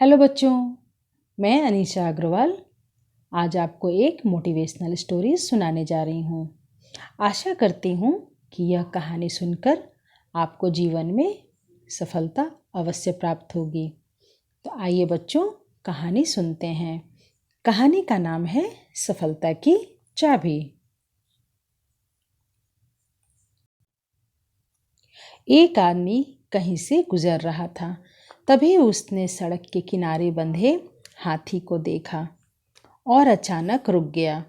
Hello बच्चों, मैं अनीशा अग्रवाल आज आपको एक मोटिवेशनल स्टोरी सुनाने जा रही हूँ। आशा करती हूँ कि यह कहानी सुनकर आपको जीवन में सफलता अवश्य प्राप्त होगी। तो आइए बच्चों, कहानी सुनते हैं। कहानी का नाम है सफलता की चाबी। एक आदमी कहीं से गुजर रहा था। तभी उसने सड़क के किनारे बंधे हाथी को देखा और अचानक रुक गया।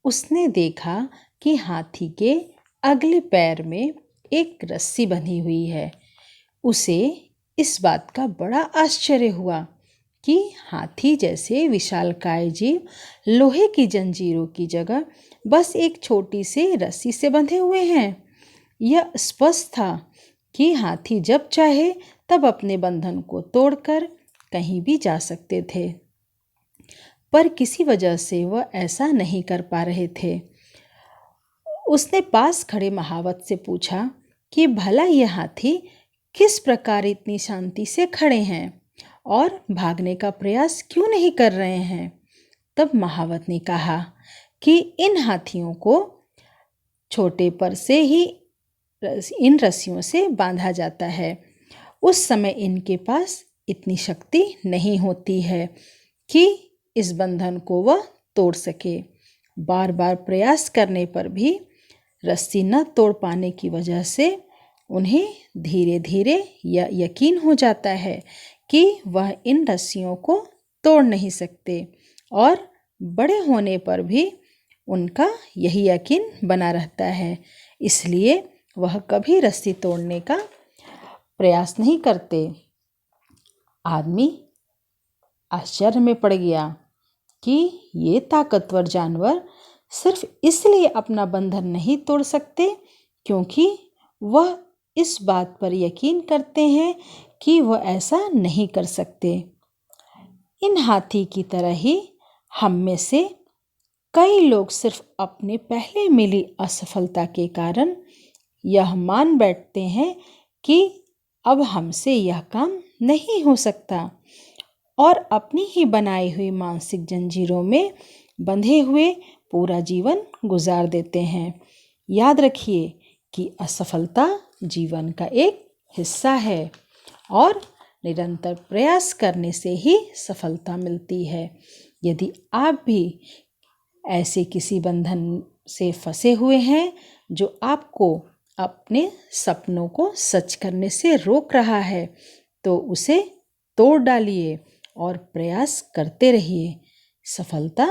उसने देखा कि हाथी के अगले पैर में एक रस्सी बंधी हुई है। उसे इस बात का बड़ा आश्चर्य हुआ कि हाथी जैसे विशालकाय जीव लोहे की जंजीरों की जगह बस एक छोटी सी रस्सी से बंधे हुए हैं। यह स्पष्ट था कि हाथी जब चाहे तब अपने बंधन को तोड़कर कहीं भी जा सकते थे, पर किसी वजह से वह ऐसा नहीं कर पा रहे थे। उसने पास खड़े महावत से पूछा कि भला यह हाथी किस प्रकार इतनी शांति से खड़े हैं और भागने का प्रयास क्यों नहीं कर रहे हैं। तब महावत ने कहा कि इन हाथियों को छोटे पर से ही इन रस्सियों से बांधा जाता है। उस समय इनके पास इतनी शक्ति नहीं होती है कि इस बंधन को वह तोड़ सके। बार बार प्रयास करने पर भी रस्सी न तोड़ पाने की वजह से उन्हें धीरे धीरे यह यकीन हो जाता है कि वह इन रस्सियों को तोड़ नहीं सकते, और बड़े होने पर भी उनका यही यकीन बना रहता है। इसलिए वह कभी रस्सी तोड़ने का प्रयास नहीं करते। आदमी आश्चर्य में पड़ गया कि ये ताकतवर जानवर सिर्फ इसलिए अपना बंधन नहीं तोड़ सकते क्योंकि वह इस बात पर यकीन करते हैं कि वह ऐसा नहीं कर सकते। इन हाथी की तरह ही हम में से कई लोग सिर्फ अपने पहले मिली असफलता के कारण यह मान बैठते हैं कि अब हमसे यह काम नहीं हो सकता, और अपनी ही बनाई हुई मानसिक जंजीरों में बंधे हुए पूरा जीवन गुजार देते हैं। याद रखिए कि असफलता जीवन का एक हिस्सा है और निरंतर प्रयास करने से ही सफलता मिलती है। यदि आप भी ऐसे किसी बंधन से फंसे हुए हैं जो आपको अपने सपनों को सच करने से रोक रहा है, तो उसे तोड़ डालिए और प्रयास करते रहिए। सफलता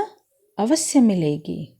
अवश्य मिलेगी।